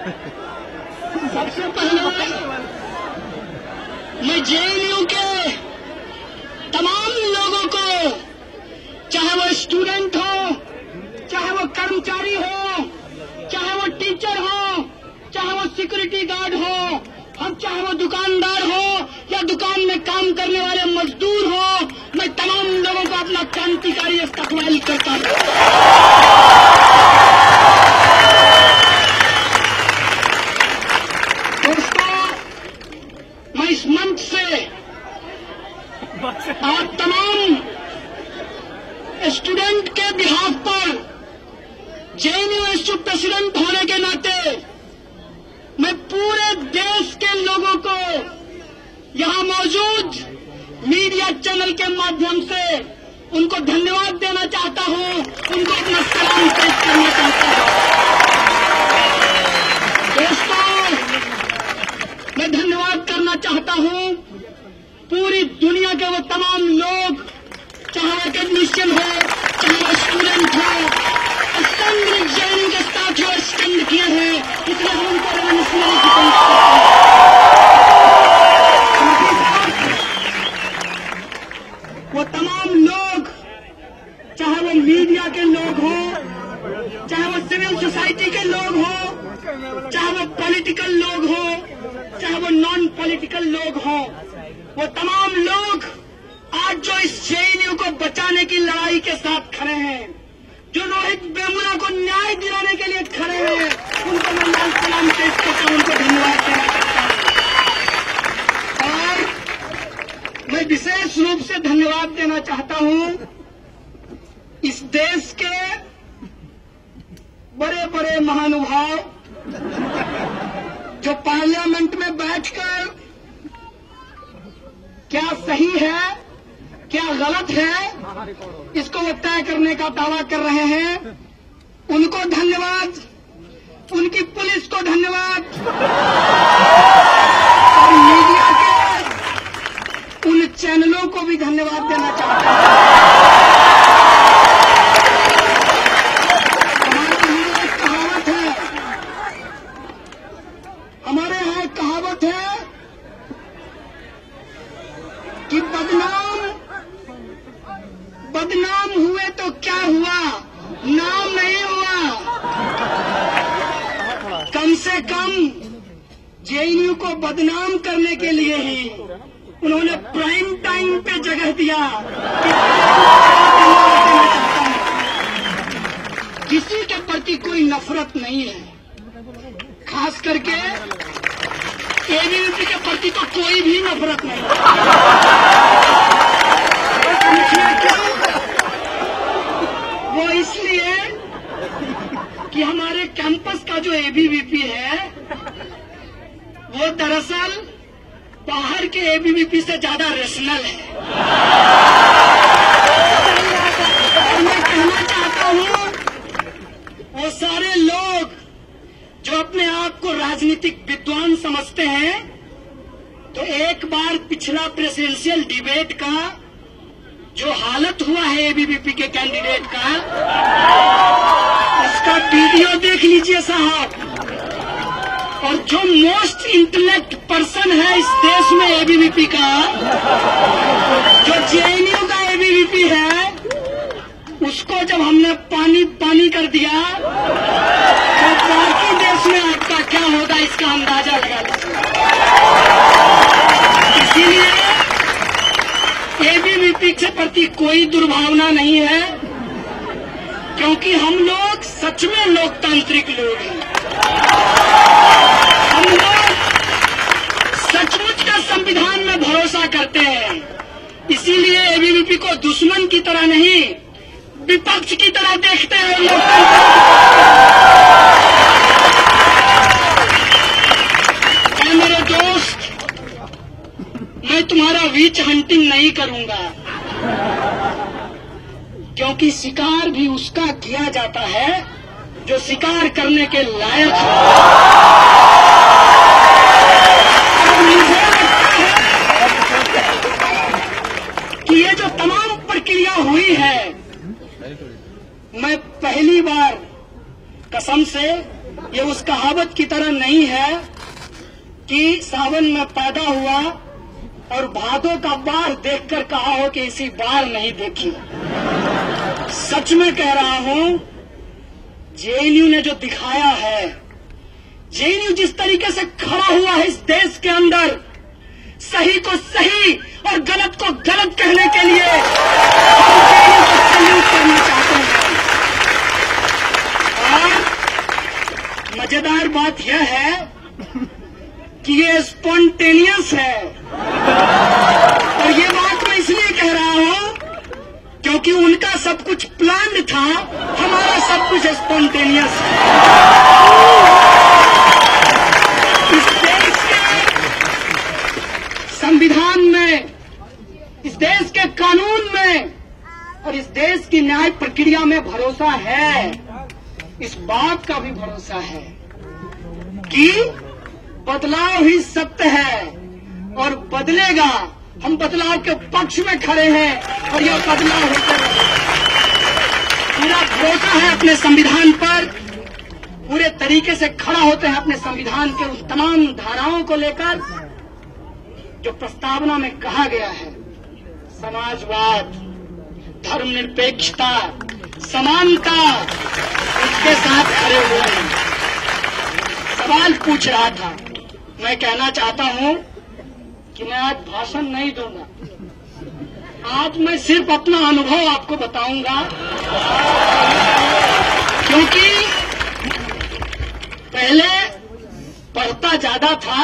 सबसे पहले मैं जेएनयू के तमाम लोगों को, चाहे वो स्टूडेंट हो, चाहे वो कर्मचारी हो, चाहे वो टीचर हो, चाहे वो सिक्योरिटी गार्ड हो, हम चाहे वो दुकानदार हो या दुकान में काम करने वाले मजदूर हो, मैं तमाम लोगों को अपना क्रांतिकारी इस्तकबाल करता हूं। दोस्तों, मैं इस मंच से आप तमाम स्टूडेंट के बिहाफ पर जेएनयू इंस्टीट्यूट प्रेसिडेंट होने के नाते मैं पूरे देश के लोगों को यहां मौजूद मीडिया चैनल के माध्यम से उनको धन्यवाद देना चाहता हूं, उनको अपना सलाम पेश करना चाहता हूं। दोस्तों, मैं धन्यवाद करना चाहता हूं पूरी दुनिया के वो तमाम लोग, चाहे वो एकेडमिशियन हो, चाहे वो स्टूडेंट हो, स्टैंड जेएनयू के साथ जो स्टैंड किए हैं, इसलिए हम उनको रेवोल्यूशनरी वो तमाम लोग, चाहे वो मीडिया के लोग हो, चाहे वो सिविल सोसाइटी के लोग हो, चाहे वो पॉलिटिकल लोग हो, चाहे वो नॉन पॉलिटिकल लोग हो, वो तमाम लोग आज जो इस जेएनयू को बचाने की लड़ाई के साथ खड़े हैं, जो रोहित वेमुला को न्याय दिलाने के लिए खड़े हैं, उनको मैं लाल सलाम पेश करता हूं, उनको धन्यवाद देना चाहता हूं। और मैं विशेष रूप से धन्यवाद देना चाहता हूं इस देश के बड़े बड़े महानुभाव जो पार्लियामेंट में बैठकर क्या सही है, क्या गलत है, इसको वो तय करने का दावा कर रहे हैं। उनको धन्यवाद, उनकी पुलिस को धन्यवाद, और मीडिया के उन चैनलों को भी धन्यवाद देना चाहता हूं। हमारे यहाँ एक कहावत है कि बदनाम हुए तो क्या हुआ, नाम नहीं हुआ। कम से कम जेएनयू को बदनाम करने के लिए ही उन्होंने प्राइम टाइम पे जगह दिया। किसी के प्रति कोई नफरत नहीं है, खास करके एबीवीपी के प्रति तो कोई भी नफरत नहीं। वो इसलिए कि हमारे कैंपस का जो एबीवीपी है वो दरअसल बाहर के एबीवीपी से ज्यादा रेशनल है। और मैं कहना चाहता हूं वो सारे लोग जो अपने आप को राजनीतिक विद्वान समझते हैं, तो एक बार पिछला प्रेसिडेंशियल डिबेट का जो हालत हुआ है एबीवीपी के कैंडिडेट का, उसका वीडियो देख लीजिए साहब। और जो मोस्ट इंटेलेक्ट पर्सन है इस देश में एबीवीपी का, जो जेएनयू का एबीवीपी है, उसको जब हमने पानी पानी कर दिया तो बाकी देश में आपका क्या होगा इसका अंदाजा लगा लीजिए। इसीलिए एबीवीपी के प्रति कोई दुर्भावना नहीं है, क्योंकि हम लोग सच में लोकतांत्रिक लोग हैं। हम लोग सचमुच का संविधान में भरोसा करते हैं। इसीलिए एबीवीपी को दुश्मन की तरह नहीं, विपक्ष की तरह देखते हैं। मेरे दोस्त, मैं तुम्हारा वीच हंटिंग नहीं करूंगा, क्योंकि शिकार भी उसका किया जाता है जो शिकार करने के लायक है। मुझे लगता है कि ये जो तमाम प्रक्रिया हुई है, मैं पहली बार कसम से ये उस कहावत की तरह नहीं है कि सावन में पैदा हुआ और भादों का बार देखकर कहा हो कि इसी बार नहीं देखी। सच में कह रहा हूं, जेएनयू ने जो दिखाया है, जेएनयू जिस तरीके से खड़ा हुआ है इस देश के अंदर, सही को सही और गलत को गलत कहने के लिए हम जेएनयू को सैल्यूट करना चाहते हैं। और मजेदार बात यह है कि ये स्पॉन्टेनियस है, और ये बात मैं इसलिए कह रहा हूं क्योंकि उनका सब कुछ प्लान्ड था, हमारा सब कुछ स्पॉन्टेनियस है। इस देश के संविधान में, इस देश के कानून में और इस देश की न्याय प्रक्रिया में भरोसा है। इस बात का भी भरोसा है कि बदलाव ही सत्य है और बदलेगा। हम बदलाव के पक्ष में खड़े हैं और यह बदलाव होकर पूरा भरोसा है अपने संविधान पर, पूरे तरीके से खड़ा होते हैं अपने संविधान के उन तमाम धाराओं को लेकर जो प्रस्तावना में कहा गया है। समाजवाद, धर्मनिरपेक्षता, समानता, इसके साथ खड़े हुए हैं। सवाल पूछ रहा था, मैं कहना चाहता हूं कि मैं आज भाषण नहीं दूंगा, आज मैं सिर्फ अपना अनुभव आपको बताऊंगा, क्योंकि पहले पढ़ता ज्यादा था,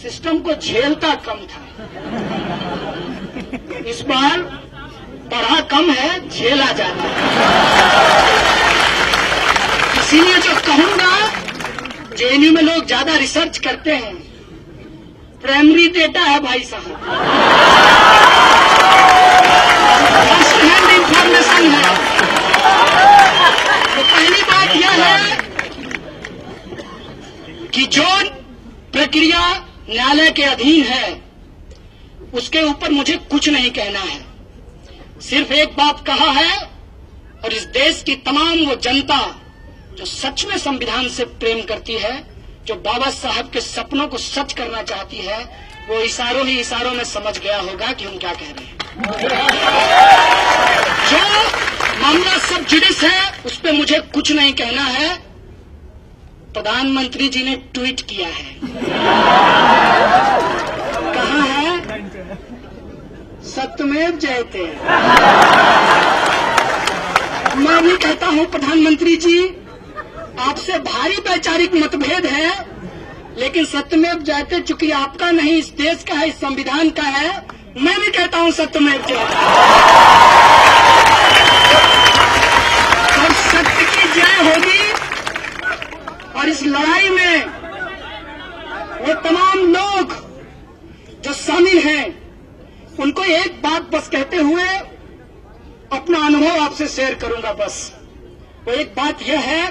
सिस्टम को झेलता कम था। इस बार पढ़ा कम है, झेला ज्यादा है। इसीलिए जो कहूंगा, जेएनयू में लोग ज्यादा रिसर्च करते हैं, प्राइमरी डेटा है भाई साहब, फर्स्ट हैंड इंफॉर्मेशन है। तो पहली बात यह है कि जो प्रक्रिया न्यायालय के अधीन है उसके ऊपर मुझे कुछ नहीं कहना है। सिर्फ एक बात कहा है, और इस देश की तमाम वो जनता जो सच में संविधान से प्रेम करती है, जो बाबा साहब के सपनों को सच करना चाहती है, वो इशारों ही इशारों में समझ गया होगा कि हम क्या कह रहे हैं। जो मामला सब जुडिस है उस पर मुझे कुछ नहीं कहना है। प्रधानमंत्री जी ने ट्वीट किया है, कहा है सत्यमेव जयते। मैं भी कहता हूं प्रधानमंत्री जी, आपसे भारी वैचारिक मतभेद है, लेकिन सत्यमेव जयते चूंकि आपका नहीं, इस देश का है, इस संविधान का है, मैं भी कहता हूं सत्यमेव जयते। और सत्य की जय होगी। और इस लड़ाई में वो तमाम लोग जो शामिल हैं, उनको एक बात बस कहते हुए अपना अनुभव आपसे शेयर करूंगा। बस वो एक बात यह है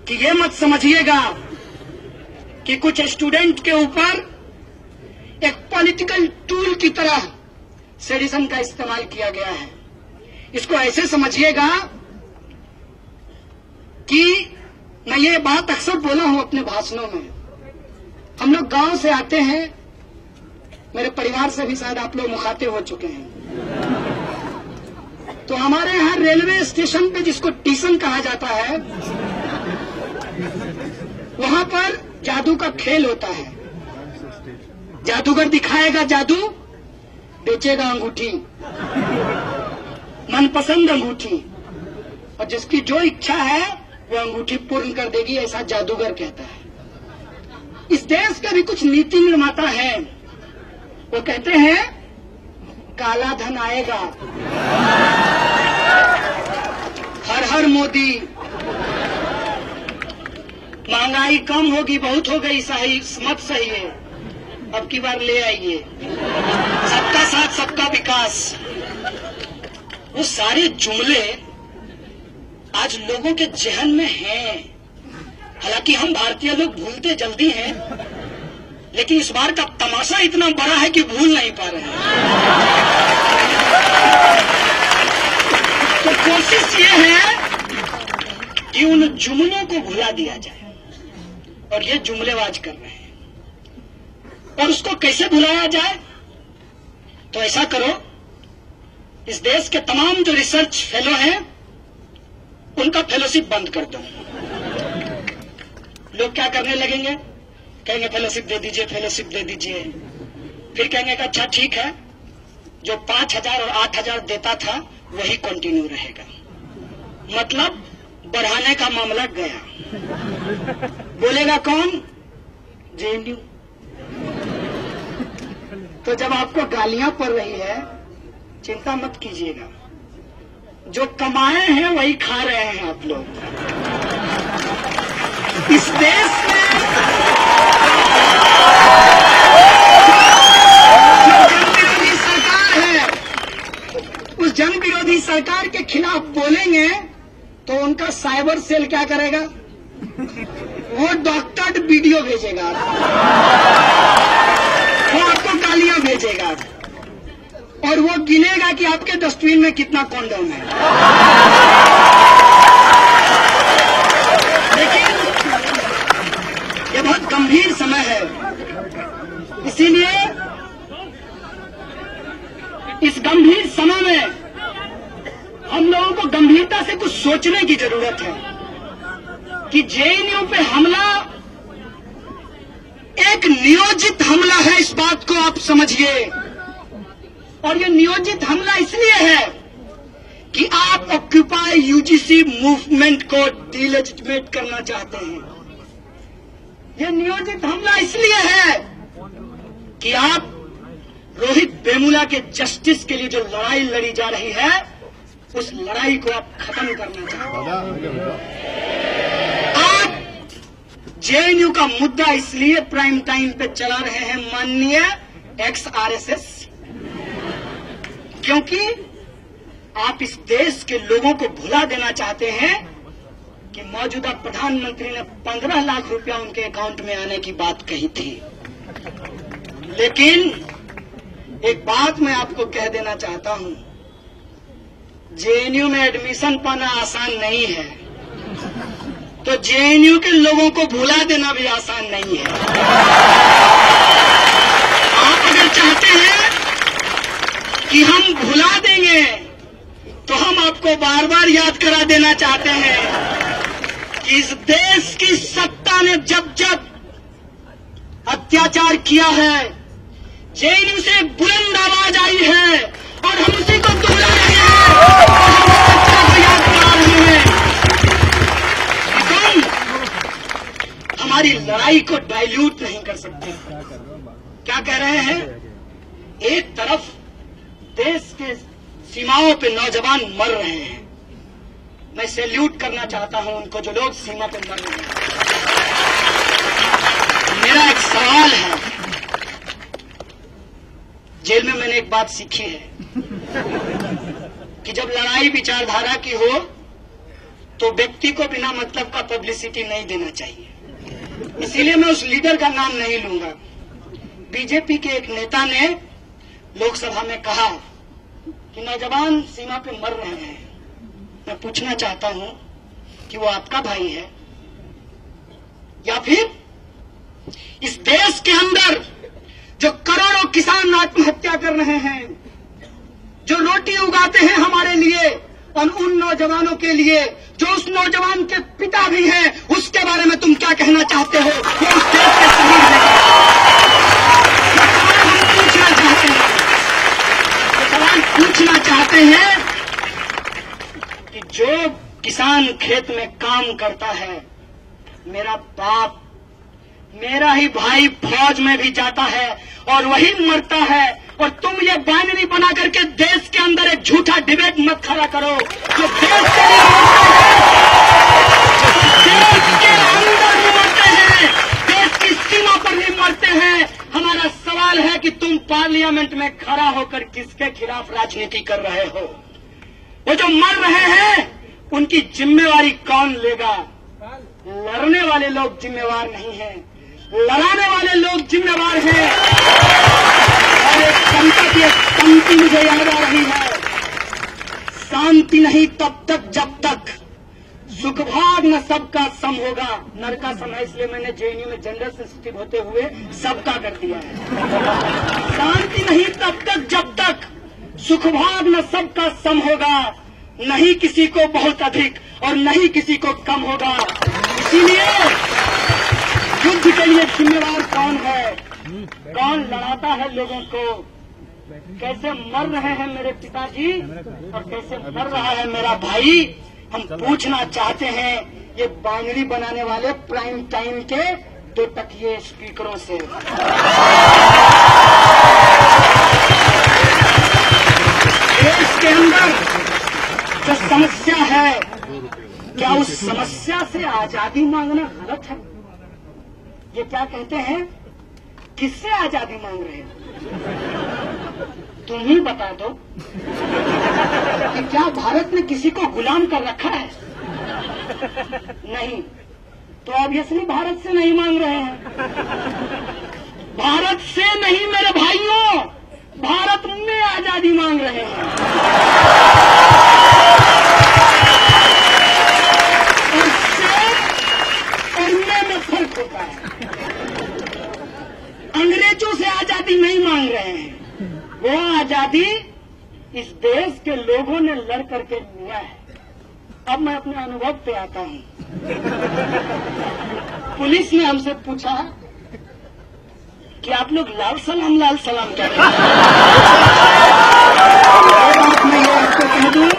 कि ये मत समझिएगा कि कुछ स्टूडेंट के ऊपर एक पॉलिटिकल टूल की तरह सेडिशन का इस्तेमाल किया गया है। इसको ऐसे समझिएगा कि मैं ये बात अक्सर बोला हूं अपने भाषणों में। हम लोग गांव से आते हैं, मेरे परिवार से भी शायद आप लोग मुखातिब हो चुके हैं। तो हमारे यहाँ रेलवे स्टेशन पे, जिसको स्टेशन कहा जाता है, वहां पर जादू का खेल होता है। जादूगर दिखाएगा जादू, बेचेगा अंगूठी, मनपसंद अंगूठी, और जिसकी जो इच्छा है वो अंगूठी पूर्ण कर देगी, ऐसा जादूगर कहता है। इस देश के भी कुछ नीति निर्माता हैं, वो कहते हैं काला धन आएगा, हर हर मोदी, महंगाई कम होगी, बहुत हो गई, सही मत सही है, अब की बार ले आइए, सबका साथ सबका विकास। वो सारे जुमले आज लोगों के जहन में हैं। हालांकि हम भारतीय लोग भूलते जल्दी हैं, लेकिन इस बार का तमाशा इतना बड़ा है कि भूल नहीं पा रहे हैं। तो कोशिश ये है कि उन जुमलों को भुला दिया जाए, और ये जुमलेबाज कर रहे हैं। और उसको कैसे भुलाया जाए? तो ऐसा करो, इस देश के तमाम जो रिसर्च फेलो हैं उनका फेलोशिप बंद कर दो। लोग क्या करने लगेंगे? कहेंगे फेलोशिप दे दीजिए, फेलोशिप दे दीजिए। फिर कहेंगे कि अच्छा ठीक है, जो 5,000 और 8,000 देता था वही कंटिन्यू रहेगा। मतलब बढ़ाने का मामला गया। बोलेगा कौन? जेएनयू। तो जब आपको गालियां पड़ रही है, चिंता मत कीजिएगा, जो कमाए हैं वही खा रहे हैं आप लोग। इस देश में उस जन विरोधी सरकार के खिलाफ बोलेंगे तो उनका साइबर सेल क्या करेगा? वो डॉक्टर्ड वीडियो भेजेगा, वो आपको गालियां भेजेगा, और वो गिनेगा कि आपके डस्टबिन में कितना कॉन्डोम है। लेकिन ये बहुत गंभीर समय है, इसीलिए इस गंभीर समय में हम लोगों को गंभीरता से कुछ सोचने की जरूरत है कि जेएनयू पे हमला एक नियोजित हमला है, इस बात को आप समझिए। और ये नियोजित हमला इसलिए है कि आप ऑक्यूपाई यूजीसी मूवमेंट को डिलेजिटिमेट करना चाहते हैं। ये नियोजित हमला इसलिए है कि आप रोहित वेमुला के जस्टिस के लिए जो लड़ाई लड़ी जा रही है, उस लड़ाई को आप खत्म करना चाहते हैं। आप जेएनयू का मुद्दा इसलिए प्राइम टाइम पे चला रहे हैं माननीय एक्स-आरएसएस, क्योंकि आप इस देश के लोगों को भुला देना चाहते हैं कि मौजूदा प्रधानमंत्री ने 15 लाख रुपया उनके अकाउंट में आने की बात कही थी। लेकिन एक बात मैं आपको कह देना चाहता हूं, जेएनयू में एडमिशन पाना आसान नहीं है, तो जेएनयू के लोगों को भुला देना भी आसान नहीं है। आप अगर चाहते हैं कि हम भुला देंगे, तो हम आपको बार बार याद करा देना चाहते हैं कि इस देश की सत्ता ने जब जब अत्याचार किया है, जेएनयू से बुलंद आवाज आई है, और हम उसी को दोहरा रहे हैं, और हम सत्ता को याद करा रहे हैं। तुम हमारी लड़ाई को डाइल्यूट नहीं कर सकते। क्या कह रहे हैं? एक तरफ देश के सीमाओं पे नौजवान मर रहे हैं, मैं सैल्यूट करना चाहता हूं उनको जो लोग सीमा पे मर रहे हैं। मेरा एक सवाल है, जेल में मैंने एक बात सीखी है कि जब लड़ाई विचारधारा की हो तो व्यक्ति को बिना मतलब का पब्लिसिटी नहीं देना चाहिए। इसीलिए मैं उस लीडर का नाम नहीं लूंगा। बीजेपी के एक नेता ने लोकसभा में कहा कि नौजवान सीमा पे मर रहे हैं। मैं पूछना चाहता हूं कि वो आपका भाई है, या फिर इस देश के अंदर जो करोड़ों किसान आत्महत्या कर रहे हैं, जो रोटी उगाते हैं हमारे लिए, और उन नौजवानों के लिए जो उस नौजवान के पिता भी हैं, उसके बारे में तुम क्या कहना चाहते हो? वो उस देश के शहीद हैं। हम पूछना चाहते हैं, सवाल पूछना चाहते हैं कि जो किसान खेत में काम करता है, मेरा बाप, मेरा ही भाई फौज में भी जाता है और वही मरता है, और तुम ये बाइनरी बना करके देश के अंदर एक झूठा डिबेट मत खड़ा करो। जो देश के लिए देश के अंदर भी मरते हैं, देश की सीमा पर भी मरते हैं। हमारा सवाल है कि तुम पार्लियामेंट में खड़ा होकर किसके खिलाफ राजनीति कर रहे हो? वो जो मर रहे हैं उनकी जिम्मेवारी कौन लेगा? लड़ने वाले लोग जिम्मेवार नहीं हैं, लड़ाने वाले लोग जिम्मेवार हैं। और एक कविता की एक पंक्ति मुझे याद आ रही है, शांति नहीं तब तक जब तक सुखभाग न सबका सम होगा। नर का सम है, इसलिए मैंने जेएनयू में जेंडर सेंसिटिव होते हुए सबका कर दिया है। शांति नहीं तब तक जब तक सुखभाग न सबका सम होगा, नहीं किसी को बहुत अधिक और नहीं किसी को कम होगा। इसीलिए युद्ध के लिए जिम्मेवार कौन है, कौन लड़ाता है लोगों को, कैसे मर रहे हैं मेरे पिताजी और कैसे मर रहा है मेरा भाई, हम पूछना चाहते हैं ये बाइनरी बनाने वाले प्राइम टाइम के 2 टकिए स्पीकरों से। देश के अंदर जो समस्या है, क्या उस समस्या से आजादी मांगना गलत है? ये क्या कहते हैं, किससे आजादी मांग रहे हो? तुम ही बता दो कि क्या भारत ने किसी को गुलाम कर रखा है? नहीं, तो ऑब्वियसली भारत से नहीं मांग रहे हैं। भारत से नहीं मेरे भाइयों, भारत में आजादी मांग रहे हैं। और से करने में फर्क होता है। अंग्रेजों से आजादी नहीं मांग रहे हैं, वो आजादी इस देश के लोगों ने लड़ करके लिया है। अब मैं अपने अनुभव पे आता हूं। पुलिस ने हमसे पूछा कि आप लोग लाल सलाम क्या कहते हैं? मैं ये आपको कह दूं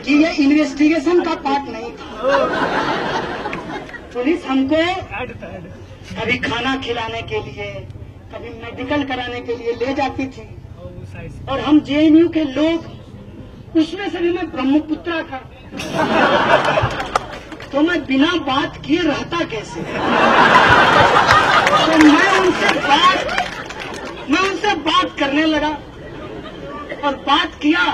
कि ये इन्वेस्टिगेशन का पार्ट नहीं था। पुलिस हमको कभी खाना खिलाने के लिए, कभी मेडिकल कराने के लिए ले जाती थी, और हम जेएनयू के लोग, उसमें से भी मैं ब्रह्मपुत्रा था, तो मैं बिना बात किए रहता कैसे? तो मैं उनसे बात करने लगा और बात किया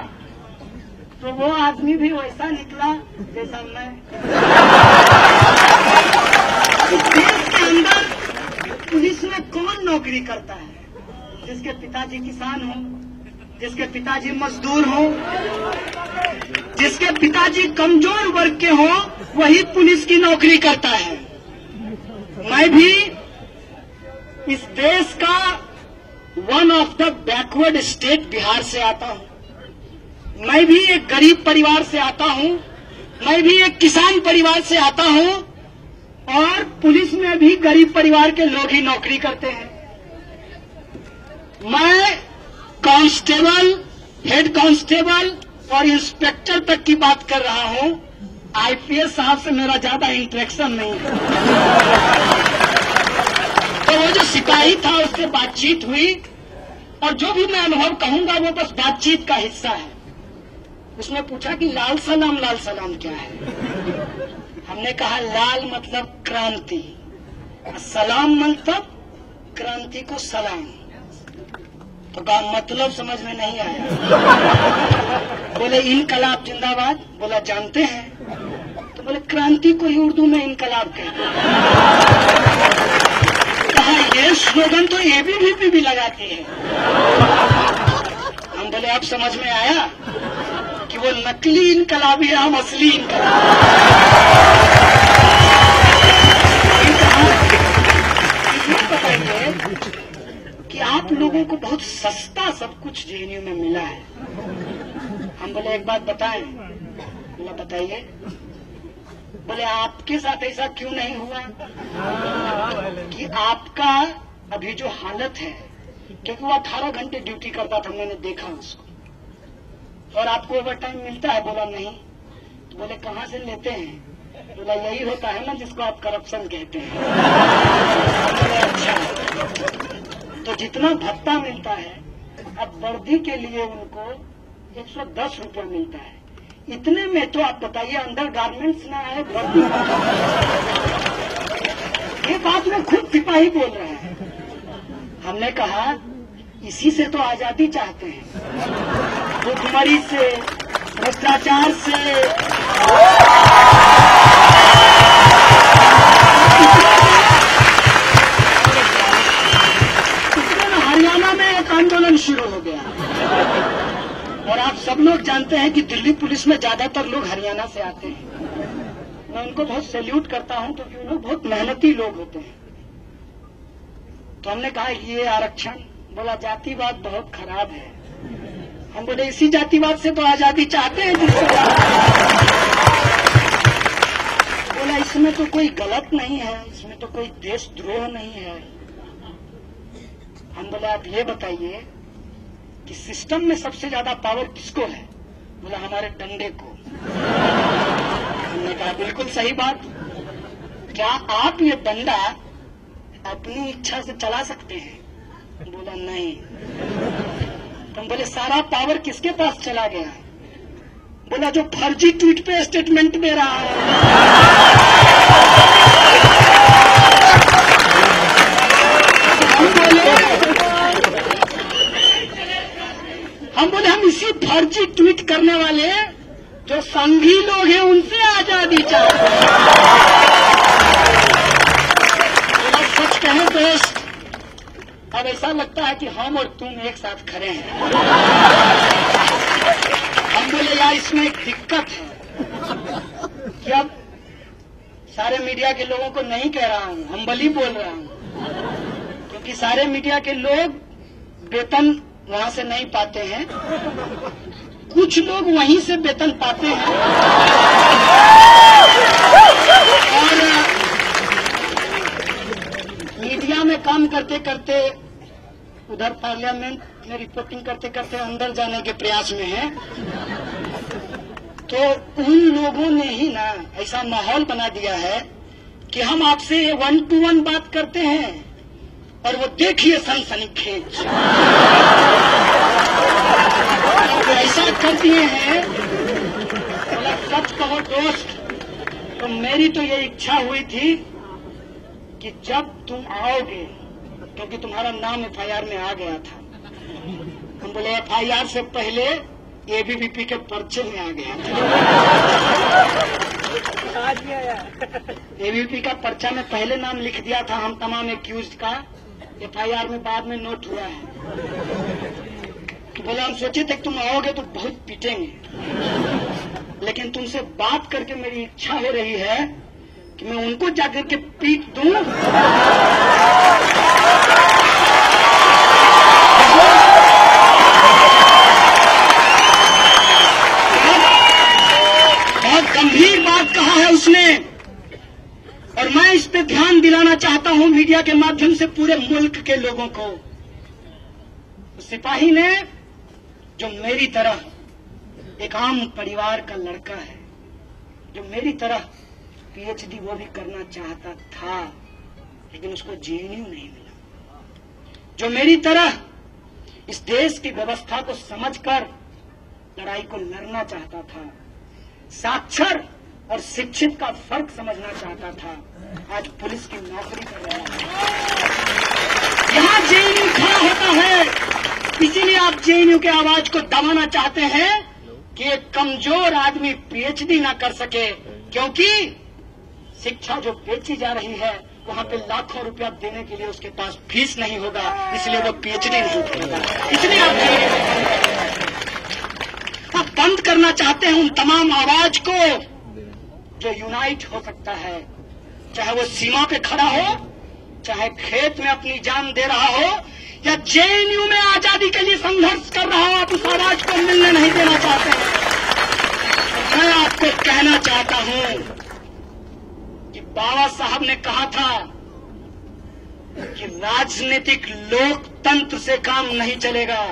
तो वो आदमी भी वैसा निकला जैसा मैं। देश के अंदर पुलिस में कौन नौकरी करता है? जिसके पिताजी किसान हो, जिसके पिताजी मजदूर हो, जिसके पिताजी कमजोर वर्ग के हो, वही पुलिस की नौकरी करता है। मैं भी इस देश का one of the backward state Bihar से आता हूं। मैं भी एक गरीब परिवार से आता हूं, मैं भी एक किसान परिवार से आता हूं, और पुलिस में भी गरीब परिवार के लोग ही नौकरी करते हैं। मैं कांस्टेबल, हेड कांस्टेबल और इंस्पेक्टर तक की बात कर रहा हूं। आईपीएस साहब से मेरा ज्यादा इंटरेक्शन नहीं है। तो वो जो सिपाही था उससे बातचीत हुई, और जो भी मैं अनुभव कहूंगा वो बस बातचीत का हिस्सा है। उसने पूछा कि लाल सलाम क्या है? हमने कहा लाल मतलब क्रांति, सलाम मतलब क्रांति को सलाम। तो कहा मतलब समझ में नहीं आया। बोले इनकलाब जिंदाबाद। बोला जानते हैं। तो बोले क्रांति को ही उर्दू में इनकलाब कहते हैं। कहा ये स्लोगन तो एबीवीपी भी लगाती है। हम बोले अब समझ में आया कि वो नकली इनकलाबी है, हम असली कि आप लोगों को बहुत सस्ता सब कुछ जेएनयू में मिला है। हम बोले एक बात बताएं। बोला बताइए। बोले आपके साथ ऐसा क्यों नहीं हुआ कि आपका अभी जो हालत है, क्योंकि वो 18 घंटे ड्यूटी करता था, मैंने देखा उसको, और आपको ओवर टाइम मिलता है? बोला नहीं। तो बोले कहाँ से लेते हैं? बोला यही होता है ना जिसको आप करप्शन कहते हैं। बोले अच्छा, तो जितना भत्ता मिलता है अब वर्दी के लिए उनको 110 रुपया मिलता है। इतने में तो आप बताइए अंडर गारमेंट्स ना आए वर्दी। ये बात में खुद सिपाही बोल रहे हैं। हमने कहा इसी से तो आजादी चाहते हैं, भुखमरी से, भ्रष्टाचार से। हरियाणा में एक आंदोलन शुरू हो गया, और आप सब लोग जानते हैं कि दिल्ली पुलिस इसमें ज्यादातर लोग हरियाणा से आते हैं। मैं उनको बहुत सैल्यूट करता हूं क्योंकि वो लोग बहुत मेहनती लोग होते हैं। तो हमने कहा ये आरक्षण, बोला जातिवाद बहुत खराब है। हम बोले इसी जातिवाद से तो आजादी चाहते हैं जिससे। बोला इसमें तो कोई गलत नहीं है, इसमें तो कोई देशद्रोह नहीं है। हम बोले आप ये बताइए कि सिस्टम में सबसे ज्यादा पावर किसको है? बोला हमारे डंडे को। हमने कहा बिल्कुल सही बात, क्या आप ये डंडा अपनी इच्छा से चला सकते हैं? बोला नहीं। तुम बोले सारा पावर किसके पास चला गया? बोला जो फर्जी ट्वीट पे स्टेटमेंट दे रहा है। हम बोले हम इसी फर्जी ट्वीट करने वाले जो संघी लोग हैं उनसे आजादी चाहते हैं। सच कहें दोस्त, अब ऐसा लगता है कि हम और तुम एक साथ खड़े हैं। हम बोले यार इसमें एक दिक्कत है कि अब सारे मीडिया के लोगों को नहीं कह रहा हूं, हम्बली बोल रहा हूं, क्योंकि सारे मीडिया के लोग वेतन वहां से नहीं पाते हैं, कुछ लोग वहीं से वेतन पाते हैं। और मीडिया में काम करते करते, उधर पार्लियामेंट में रिपोर्टिंग करते करते अंदर जाने के प्रयास में है। तो उन लोगों ने ही ना ऐसा माहौल बना दिया है कि हम आपसे 1 to 1 बात करते हैं और वो देखिए सनसनीखेज ऐसा कर दिए हैं। बोला सच कहो दोस्त, तो मेरी तो ये इच्छा हुई थी कि जब तुम आओगे, क्योंकि तुम्हारा नाम FIR में आ गया था। हम बोले FIR से पहले ABVP के पर्चे में आ गया था। ABVP का पर्चा में पहले नाम लिख दिया था हम तमाम एक्यूज्ड का, FIR में बाद में नोट हुआ है। तो बोले हम सोचे थे कि तुम आओगे तो बहुत पीटेंगे, लेकिन तुमसे बात करके मेरी इच्छा हो रही है कि मैं उनको जाकर के पीट दूं। बहुत गंभीर बात कहा है उसने, और मैं इस पे ध्यान दिलाना चाहता हूं मीडिया के माध्यम से पूरे मुल्क के लोगों को। सिपाही ने, जो मेरी तरह एक आम परिवार का लड़का है, जो मेरी तरह PhD वो भी करना चाहता था, लेकिन उसको JNU नहीं मिला, जो मेरी तरह इस देश की व्यवस्था को समझकर लड़ाई को लड़ना चाहता था, साक्षर और शिक्षित का फर्क समझना चाहता था, आज पुलिस की नौकरी कर रहा है। यहाँ JNU खड़ा होता है, इसीलिए आप JNU के आवाज को दबाना चाहते हैं कि एक कमजोर आदमी PhD ना कर सके, क्योंकि शिक्षा जो बेची जा रही है वहां पे लाखों रुपया देने के लिए उसके पास फीस नहीं होगा, इसलिए वो PhD नहीं करेगा। इसलिए आप बंद करना चाहते हैं उन तमाम आवाज को जो यूनाइट हो सकता है, चाहे वो सीमा पे खड़ा हो, चाहे खेत में अपनी जान दे रहा हो, या JNU में आजादी के लिए संघर्ष कर रहा हो। आप उस आवाज को मिलने नहीं देना चाहते हैं। मैं आपको कहना चाहता हूं कि बाबा साहब ने कहा था कि राजनीतिक लोकतंत्र से काम नहीं चलेगा,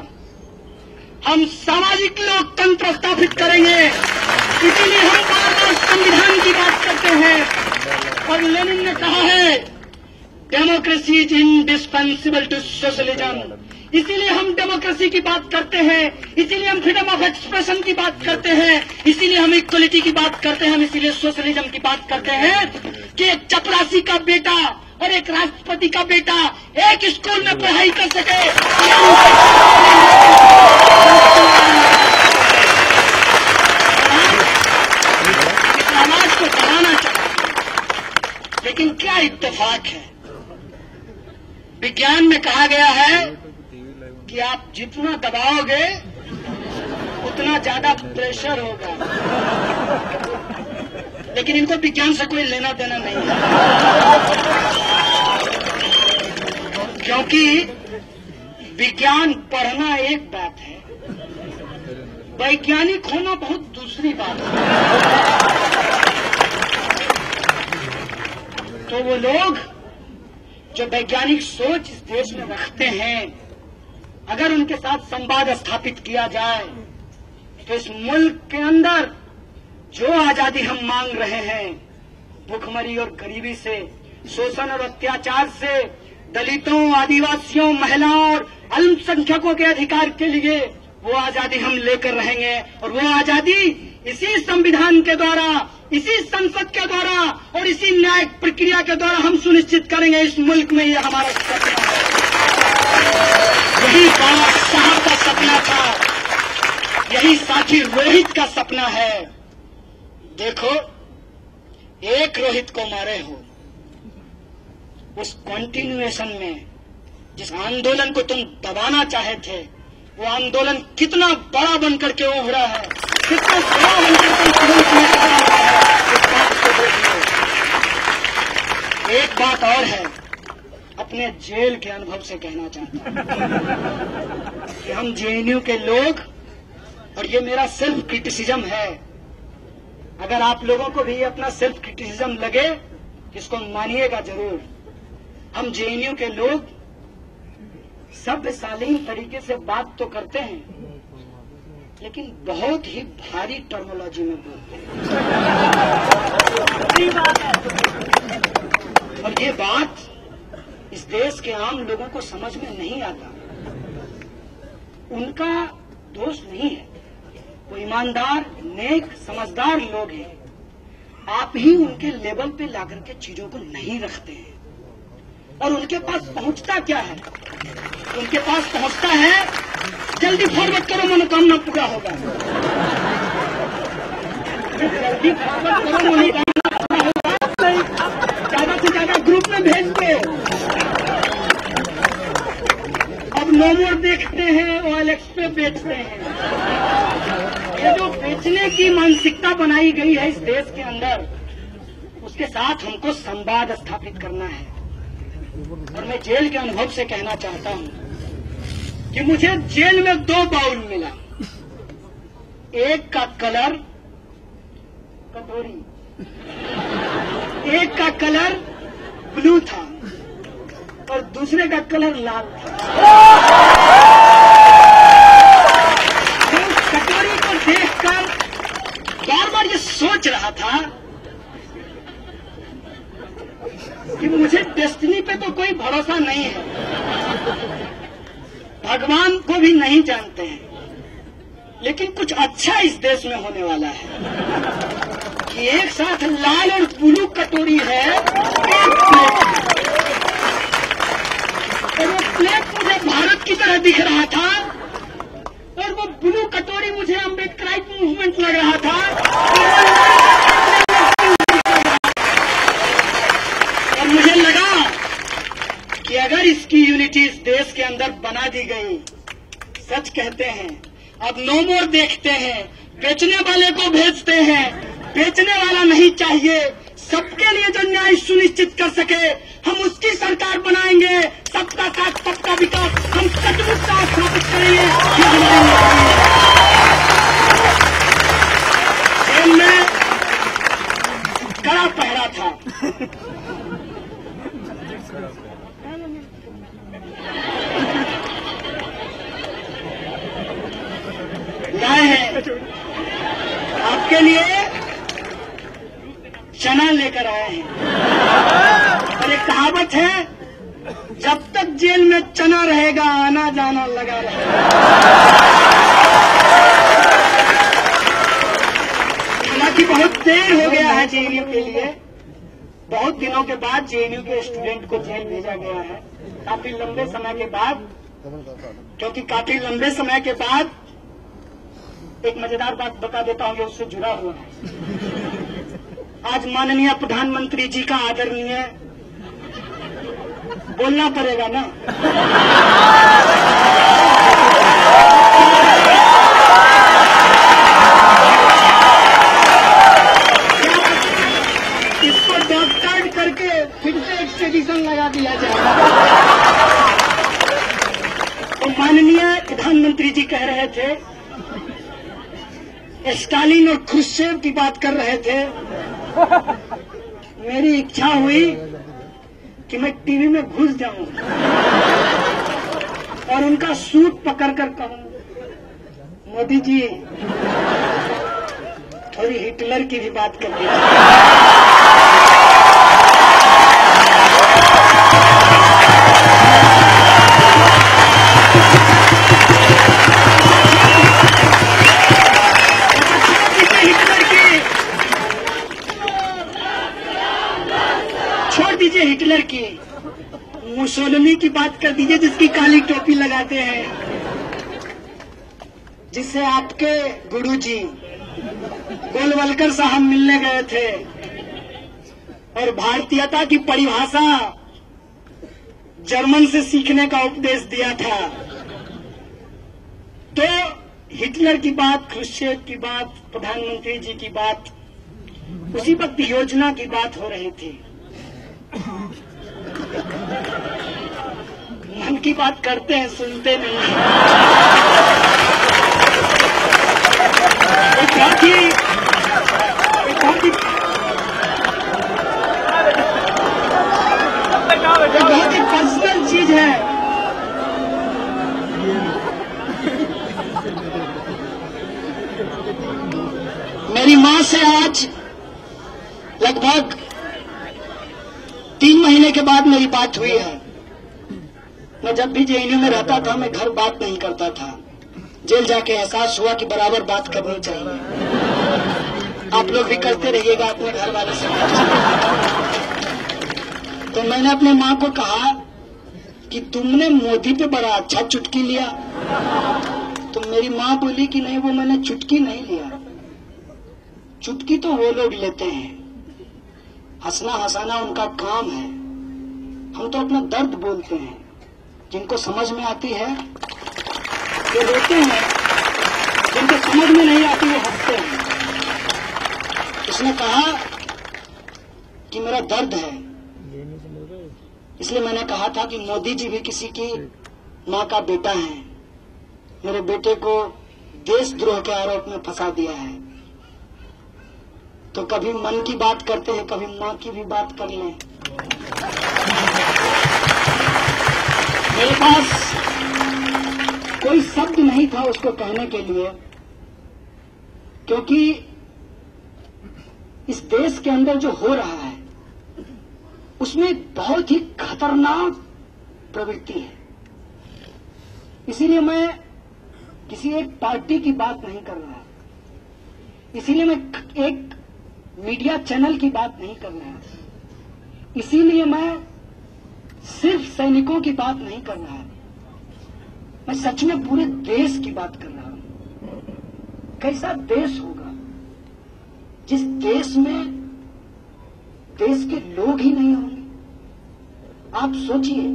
हम सामाजिक लोकतंत्र स्थापित करेंगे। इसीलिए हम बार बार संविधान की बात करते हैं, और लेनिन ने कहा है democracy is indispensable to socialism. इसीलिए हम डेमोक्रेसी की बात करते हैं, इसीलिए हम फ्रीडम ऑफ एक्सप्रेशन की बात करते हैं, इसीलिए हम इक्वलिटी की बात करते हैं, हम इसीलिए सोशलिज्म की बात करते हैं कि एक चपरासी का बेटा और एक राष्ट्रपति का बेटा एक स्कूल में पढ़ाई कर सके। समाज को दबाना चाहिए, लेकिन क्या इत्तेफाक है, विज्ञान में कहा गया है कि आप जितना दबाओगे उतना ज्यादा प्रेशर होगा। लेकिन इनको विज्ञान से कोई लेना देना नहीं है, क्योंकि विज्ञान पढ़ना एक बात है, वैज्ञानिक होना बहुत दूसरी बात है। तो वो लोग जो वैज्ञानिक सोच इस देश में रखते हैं, अगर उनके साथ संवाद स्थापित किया जाए तो इस मुल्क के अंदर जो आजादी हम मांग रहे हैं, भूखमरी और गरीबी से, शोषण और अत्याचार से, दलितों, आदिवासियों, महिलाओं और अल्पसंख्यकों के अधिकार के लिए, वो आजादी हम लेकर रहेंगे। और वो आजादी इसी संविधान के द्वारा, इसी संसद के द्वारा और इसी न्यायिक प्रक्रिया के द्वारा हम सुनिश्चित करेंगे। इस मुल्क में ये हमारा सपना है, यही बाबा साहब का सपना था, यही साथी रोहित का सपना है। देखो, एक रोहित को मारे हो, उस कंटिन्यूएशन में जिस आंदोलन को तुम दबाना चाहे थे, वो आंदोलन कितना बड़ा बनकर के उभरा है, कितना बड़ा बनकर के एक बात और है, अपने जेल के अनुभव से कहना चाहता हूं कि हम जेएनयू के लोग, और ये मेरा सेल्फ क्रिटिसिज्म है, अगर आप लोगों को भी अपना सेल्फ क्रिटिसिज्म लगे, इसको मानिएगा जरूर। हम जेएनयू के लोग सभ्य शालीन तरीके से बात तो करते हैं, लेकिन बहुत ही भारी टर्मोलॉजी में बोलते हैं। और ये बात इस देश के आम लोगों को समझ में नहीं आता। उनका दोष नहीं है, वो ईमानदार, नेक, समझदार लोग हैं। आप ही उनके लेवल पे लाकर के चीजों को नहीं रखते हैं। और उनके पास पहुंचता क्या है? उनके पास पहुंचता है, जल्दी फॉरवर्ड करो, मनोकामना पूरा होगा। जल्दी फॉरवर्ड करो, मनोकामना पूरा होगा। ज्यादा से ज्यादा ग्रुप में भेज दो। अब नो मोर देखते हैं, OLX पे बेचते हैं। ये जो बेचने की मानसिकता बनाई गई है इस देश के अंदर, उसके साथ हमको संवाद स्थापित करना है। और मैं जेल के अनुभव से कहना चाहता हूं कि मुझे जेल में 2 बाउल मिला। एक का कलर कटोरी, एक का कलर ब्लू था और दूसरे का कलर लाल था। मैं उस कटोरी को देखकर बार बार ये सोच रहा था कि मुझे डेस्टिनी पे तो कोई भरोसा नहीं है, भगवान को भी नहीं जानते हैं, लेकिन कुछ अच्छा इस देश में होने वाला है कि एक साथ लाल और ब्लू कटोरी है, एक प्लेट, और वो प्लेट मुझे भारत की तरह दिख रहा था और वो ब्लू कटोरी मुझे अम्बेडकराइट मूवमेंट लग रहा था। मुझे लगा कि अगर इसकी यूनिटी इस देश के अंदर बना दी गई, सच कहते हैं, अब नो मोर देखते हैं, बेचने वाले को भेजते हैं, बेचने वाला नहीं चाहिए, सबके लिए जो न्याय सुनिश्चित कर सके, हम उसकी सरकार बनाएंगे। सबका साथ, सबका विकास, हम सचमुच स्थापित करेंगे। जेल में कड़ा पहरा था, लाए हैं आपके लिए, चना लेकर आए हैं। और एक कहावत है, जब तक जेल में चना रहेगा, आना जाना लगा रहेगा। हालांकि बहुत देर हो गया है जेएनयू के लिए, बहुत दिनों के बाद जेएनयू के स्टूडेंट को जेल भेजा गया है, काफी लंबे समय के बाद। क्योंकि काफी लंबे समय के बाद एक मजेदार बात बता देता हूं, जो उससे जुड़ा हुआ है। आज माननीय प्रधानमंत्री जी का आदरणीय बोलना पड़ेगा ना, फिर से एक्सट्रेडिशन लगा दिया जाए। तो माननीय प्रधानमंत्री जी कह रहे थे, स्टालिन और क्रुश्चेव की बात कर रहे थे। मेरी इच्छा हुई कि मैं टीवी में घुस जाऊं और उनका सूट पकड़कर कहूं, मोदी जी थोड़ी हिटलर की भी बात कर दी। छोड़ दीजिए हिटलर की, मुसोलिनी की बात कर दीजिए, जिसकी काली टोपी लगाते हैं, जिससे आपके गुरुजी गोलवलकर साहब मिलने गए थे और भारतीयता की परिभाषा जर्मन से सीखने का उपदेश दिया था। तो हिटलर की बात, क्रुश्चेव की बात, प्रधानमंत्री जी की बात, उसी वक्त योजना की बात हो रही थी। मन की बात करते हैं, सुनते नहीं हैं। एक बहुत ही पर्सनल चीज है। मेरी मां से आज लगभग 3 महीने के बाद मेरी बात हुई है। मैं जब भी जेएनयू में रहता था, मैं घर बात नहीं करता था। जेल जाके एहसास हुआ कि बराबर बात करनी चाहिए। आप लोग भी करते रहिएगा अपने घर वाले से। तो मैंने अपने माँ को कहा कि तुमने मोदी पे बड़ा अच्छा चुटकी लिया। तो मेरी माँ बोली कि नहीं, वो मैंने चुटकी नहीं लिया। चुटकी तो वो लोग लेते हैं, हंसना हंसाना उनका काम है। हम तो अपना दर्द बोलते हैं, जिनको समझ में आती है वो रोते हैं, जिनको समझ में नहीं आती वो हंसते हैं। उसने कहा कि मेरा दर्द है, इसलिए मैंने कहा था कि मोदी जी भी किसी की माँ का बेटा है। मेरे बेटे को देशद्रोह के आरोप में फंसा दिया है। तो कभी मन की बात करते हैं, कभी माँ की भी बात कर लें। मेरे पास कोई शब्द नहीं था उसको कहने के लिए, क्योंकि इस देश के अंदर जो हो रहा है उसमें बहुत ही खतरनाक प्रवृत्ति है। इसीलिए मैं किसी एक पार्टी की बात नहीं कर रहा, इसीलिए मैं एक मीडिया चैनल की बात नहीं कर रहा, इसीलिए मैं सिर्फ सैनिकों की बात नहीं कर रहा, मैं सच में पूरे देश की बात कर रहा हूं। कैसा देश होगा जिस देश में देश के लोग ही नहीं होंगे? आप सोचिए,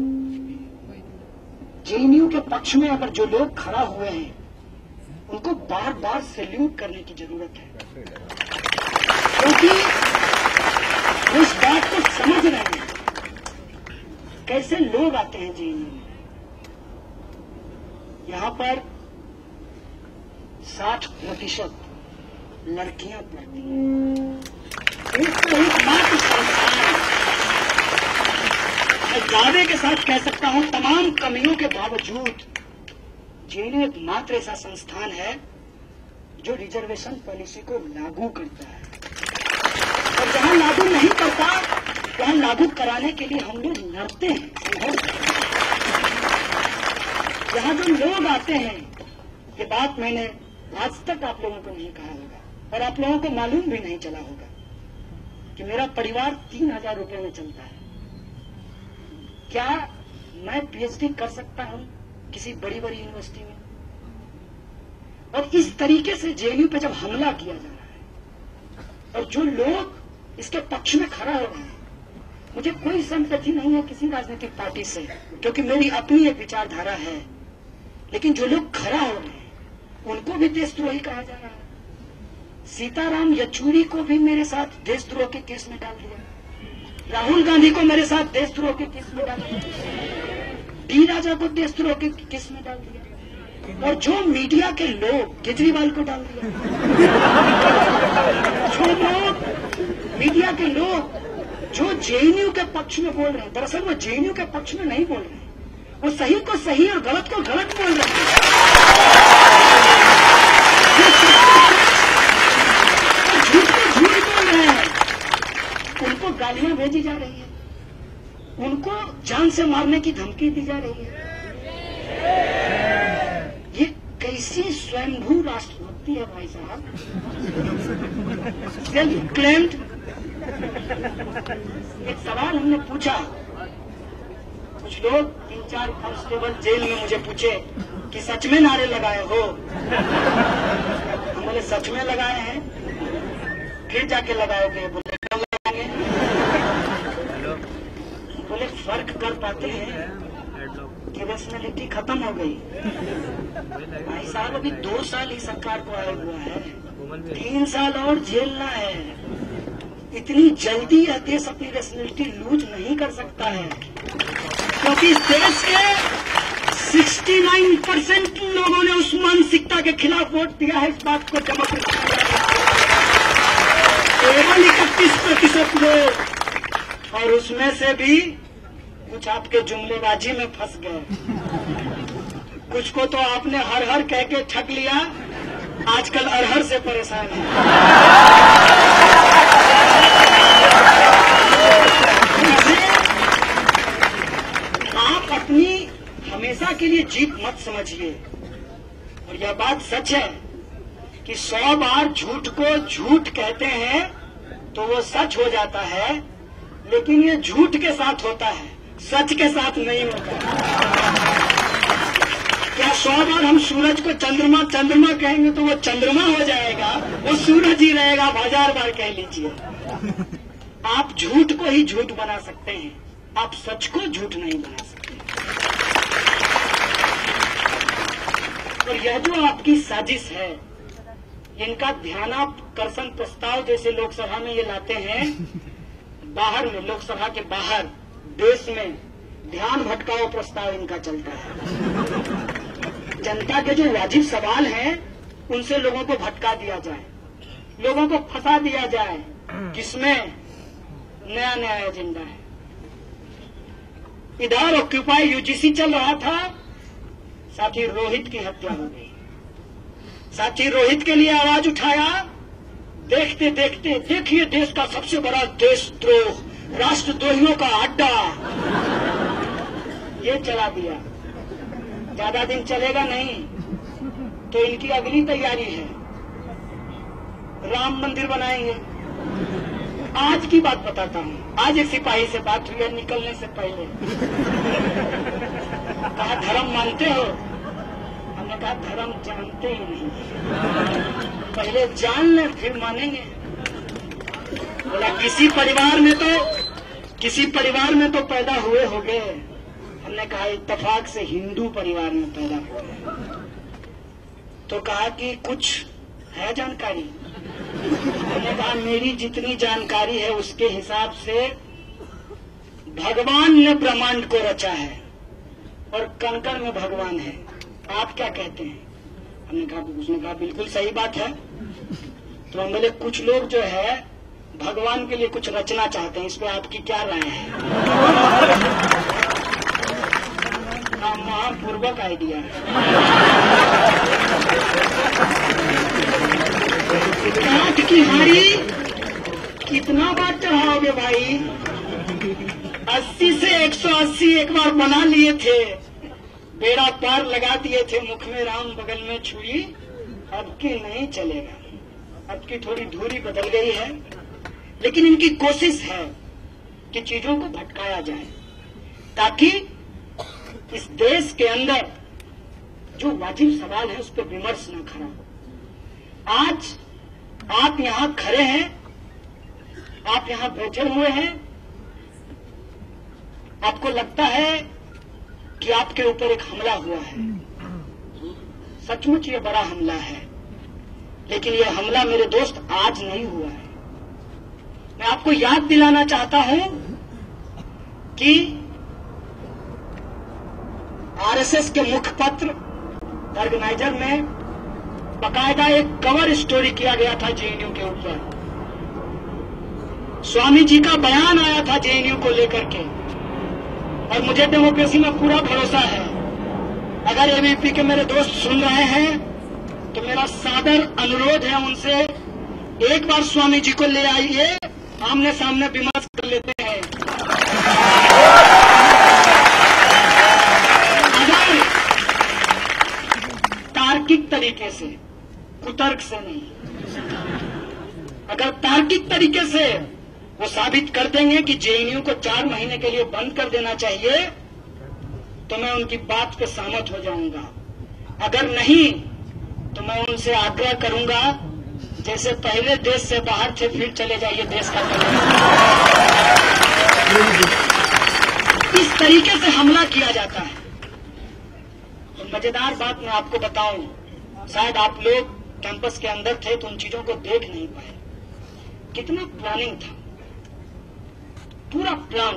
जेएनयू के पक्ष में अगर जो लोग खड़ा हुए हैं उनको बार बार सैल्यूट करने की जरूरत है, क्योंकि वो इस बात को समझ रहे हैं कैसे लोग आते हैं जेएनयू में। यहां पर 60% लड़कियां पढ़ती हैं। एकमात्र संस्थान, मैं दावे के साथ कह सकता हूं, तमाम कमियों के बावजूद जेएनयू एकमात्र ऐसा संस्थान है जो रिजर्वेशन पॉलिसी को लागू करता है। और जहां लागू नहीं करता वहां लागू कराने के लिए हम लोग लड़ते हैं, संघर्ष करते हैं। यहाँ जो लोग आते हैं, ये बात मैंने आज तक आप लोगों को नहीं कहा होगा और आप लोगों को मालूम भी नहीं चला होगा कि मेरा परिवार 3000 रुपए में चलता है। क्या मैं पीएचडी कर सकता हूं किसी बड़ी बड़ी यूनिवर्सिटी में? और इस तरीके से जेएनयू पे जब हमला किया जा रहा है और जो लोग इसके पक्ष में खड़ा हो रहे हैं, मुझे कोई संगति नहीं है किसी राजनीतिक पार्टी से, क्योंकि मेरी अपनी एक विचारधारा है, लेकिन जो लोग खड़ा हो रहे हैं उनको भी देशद्रोही कहा जा रहा है। सीताराम येचुरी को भी मेरे साथ देशद्रोह के केस में डाल दिया। राहुल गांधी को मेरे साथ देशद्रोह के केस में डाल दिया, डी राजा को देशद्रोह के केस में डाल दिया, और जो मीडिया के लोग केजरीवाल को डाल दिया। जो लोग मीडिया के लोग जो जेएनयू के पक्ष में बोल रहे हैं, दरअसल वो जेएनयू के पक्ष में नहीं बोल रहे हैं, वो सही को सही और गलत को गलत बोल रहे हैं, झूठ को झूठ बोल रहे हैं। उनको गालियां भेजी जा रही है, उनको जान से मारने की धमकी दी जा रही है। ये कैसी स्वयंभू राष्ट्रभक्ति है भाई साहब, सेल्फ क्लेम्ड। एक सवाल हमने पूछा, कुछ लोग 3-4 कांस्टेबल जेल में मुझे पूछे कि सच में नारे लगाए हो? हम बोले सच में लगाए हैं। फिर जाके लगाओगे? बोले कब लगाएंगे? बोले फर्क कर पाते हैं कि पर्सनैलिटी खत्म हो गई। भाई साहब अभी 2 साल ही सरकार को आया हुआ है, 3 साल और झेलना है। इतनी जल्दी यह देश अपनी पर्सनैलिटी लूज नहीं कर सकता है, क्योंकि इस देश के 69% लोगों ने उस मानसिकता के खिलाफ वोट दिया है। इस बात को डेमोक्रेसी केवल 31% लोग, और उसमें से भी कुछ आपके जुमलेबाजी में फंस गए। कुछ को तो आपने हर हर कह के ठग लिया, आजकल अरहर से परेशान है। आप अपनी हमेशा के लिए जीत मत समझिए। और यह बात सच है कि 100 बार झूठ को झूठ कहते हैं तो वो सच हो जाता है, लेकिन ये झूठ के साथ होता है, सच के साथ नहीं होता। क्या 100 बार हम सूरज को चंद्रमा चंद्रमा कहेंगे तो वो चंद्रमा हो जाएगा, वो सूरज ही रहेगा। 1000 बार कह लीजिए, आप झूठ को ही झूठ बना सकते हैं, आप सच को झूठ नहीं बना सकते। और यह जो आपकी साजिश है, इनका ध्यानाकर्षण प्रस्ताव जैसे लोकसभा में ये लाते हैं, बाहर में, लोकसभा के बाहर देश में ध्यान भटकाओ प्रस्ताव इनका चलता है। जनता के जो वाजिब सवाल हैं उनसे लोगों को भटका दिया जाए, लोगों को फंसा दिया जाए, किसमें नया नया एजेंडा है। इधर ऑक्यूपाई यूजीसी चल रहा था, साथी रोहित की हत्या हो गई। साथी रोहित के लिए आवाज उठाया, देखते देखते देखिए देश का सबसे बड़ा देशद्रोह, राष्ट्रद्रोहियों का अड्डा, ये चला दिया। ज्यादा दिन चलेगा नहीं तो इनकी अगली तैयारी है, राम मंदिर बनाएंगे। आज की बात बताता हूँ, आज एक सिपाही से बात हुई है निकलने से पहले। कहा धर्म मानते हो? हमने कहा धर्म जानते ही नहीं, पहले जान ले फिर मानेंगे। बोला किसी परिवार में तो पैदा हुए होंगे। हमने कहा इत्तेफाक से हिंदू परिवार में पैदा हुए। तो कहा कि कुछ है जानकारी? हमने कहा मेरी जितनी जानकारी है उसके हिसाब से भगवान ने ब्रह्मांड को रचा है और कण-कण में भगवान है, आप क्या कहते हैं? उसने कहा बिल्कुल सही बात है। तो हम बोले कुछ लोग जो है भगवान के लिए कुछ रचना चाहते हैं, इस पे आपकी क्या राय है? महापूर्वक आइडिया है। काठ की हारी कितना बार चढ़ाओगे भाई? 80 से 180 एक बार बना लिए थे, बेड़ा पार लगा दिए थे, मुख में राम बगल में छुरी। अब की नहीं चलेगा, अब की थोड़ी दूरी बदल गई है, लेकिन इनकी कोशिश है कि चीजों को भटकाया जाए ताकि इस देश के अंदर जो वाजिब सवाल है उस पर विमर्श न खड़ा हो। आज आप यहां खड़े हैं, आप यहां बैठे हुए हैं, आपको लगता है कि आपके ऊपर एक हमला हुआ है। सचमुच ये बड़ा हमला है, लेकिन ये हमला मेरे दोस्त आज नहीं हुआ है। मैं आपको याद दिलाना चाहता हूं कि आरएसएस के मुखपत्र ऑर्गेनाइजर में बकायदा एक कवर स्टोरी किया गया था जेएनयू के ऊपर। स्वामी जी का बयान आया था जेएनयू को लेकर के, और मुझे डेमोक्रेसी में पूरा भरोसा है। अगर एबीवीपी के मेरे दोस्त सुन रहे हैं तो मेरा सादर अनुरोध है उनसे, एक बार स्वामी जी को ले आइए, आमने सामने विमर्श कर लेते हैं। अगर तार्किक तरीके से, कुतर्क से नहीं, अगर तार्किक तरीके से वो साबित कर देंगे कि जेएनयू को 4 महीने के लिए बंद कर देना चाहिए, तो मैं उनकी बात पे सहमत हो जाऊंगा। अगर नहीं तो मैं उनसे आग्रह करूंगा, जैसे पहले देश से बाहर थे फिर चले जाइए देश का। इस तरीके से हमला किया जाता है। तो मजेदार बात मैं आपको बताऊं, शायद आप लोग कैंपस के अंदर थे तो उन चीजों को देख नहीं पाए। कितना प्लानिंग था, पूरा प्लान,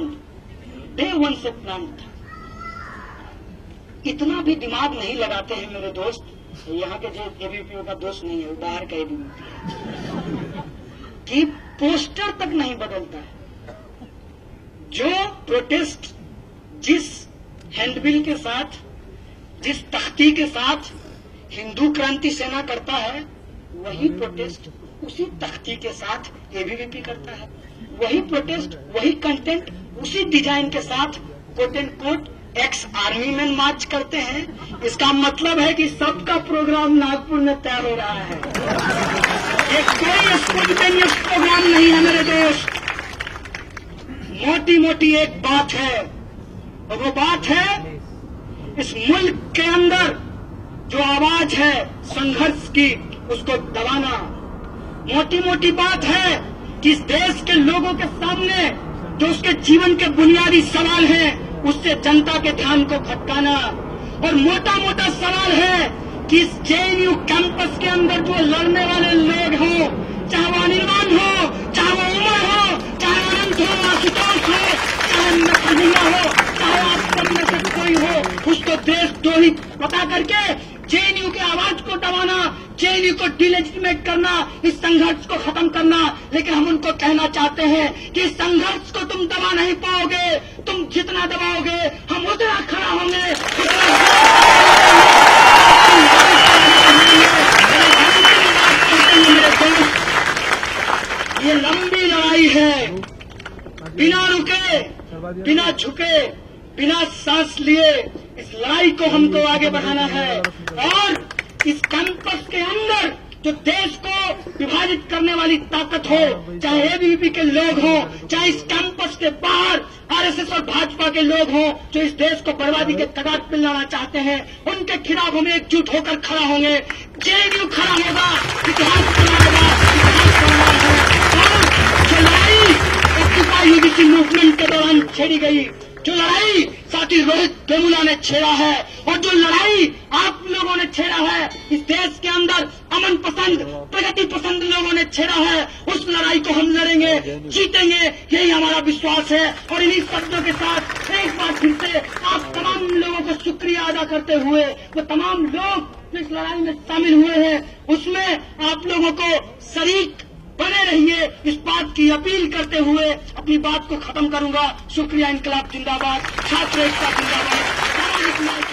डे 1 से प्लान था। इतना भी दिमाग नहीं लगाते हैं मेरे दोस्त। यहाँ के जो एबीवीपी का दोस्त नहीं है, बाहर का एबीवीपी है, कि पोस्टर तक नहीं बदलता है। जो प्रोटेस्ट जिस हैंडबिल के साथ, जिस तख्ती के साथ हिंदू क्रांति सेना करता है, वही प्रोटेस्ट उसी तख्ती के साथ एबीवीपी करता है। वही प्रोटेस्ट, वही कंटेंट, उसी डिजाइन के साथ quote end quote ex army man march करते हैं। इसका मतलब है कि सबका प्रोग्राम नागपुर में तय हो रहा है। ये कोई स्पॉन्टेनियस प्रोग्राम नहीं है मेरे दोस्त। मोटी मोटी एक बात है, और वो बात है इस मुल्क के अंदर जो आवाज है संघर्ष की, उसको दबाना। मोटी मोटी बात है कि इस देश के लोगों के सामने जो उसके जीवन के बुनियादी सवाल हैं, उससे जनता के ध्यान को भटकाना। और मोटा मोटा सवाल है कि इस जेएनयू कैंपस के अंदर जो लड़ने वाले लोग हों, चाहे वो अनिर्बान हो, चाहे वो उमर हो, चाहे अनंत हो, आशुतोष हो, चाहे नकलिया हो, चाहे आप सब में से कोई हो, उसको देशद्रोही पता करके जेएनयू की आवाज को दबाना, जेएनयू को डिलेजिटिमेट करना, इस संघर्ष को खत्म करना। लेकिन हम उनको कहना चाहते हैं कि इस संघर्ष को तुम दबा नहीं पाओगे। तुम जितना दबाओगे हम उतना खड़ा होंगे। ये लंबी लड़ाई है, बिना रुके, बिना झुके, बिना सांस लिए इस लड़ाई को हमको आगे बढ़ाना है। और इस कैंपस के अंदर जो देश को विभाजित करने वाली ताकत हो, चाहे एबीवीपी के लोग हों, चाहे इस कैंपस के बाहर आरएसएस और भाजपा के लोग हों, जो इस देश को बर्बादी के कगार पर लाना चाहते हैं, उनके खिलाफ हम एकजुट होकर खड़ा होंगे। जेएनयू खड़ा होगा, इतिहास खड़ा होगा, इतिहास खड़ा होगा। और जो लड़ाई ऑक्युपाई यूबीसी मूवमेंट के दौरान छेड़ी गई, जो लड़ाई साथी रोहित वेमुला ने छेड़ा है, और जो लड़ाई आप लोगों ने छेड़ा है, इस देश के अंदर अमन पसंद, प्रगति पसंद लोगों ने छेड़ा है, उस लड़ाई को हम लड़ेंगे, जीतेंगे, यही हमारा विश्वास है। और इन्हीं शब्दों के साथ एक बार फिर से आप तमाम लोगों को शुक्रिया अदा करते हुए, वो तमाम लोग जो इस लड़ाई में शामिल हुए हैं, उसमें आप लोगों को शरीक बने रहिए, इस बात की अपील करते हुए अपनी बात को खत्म करूंगा। शुक्रिया। इंकलाब जिंदाबाद, छात्र एकता जिंदाबाद।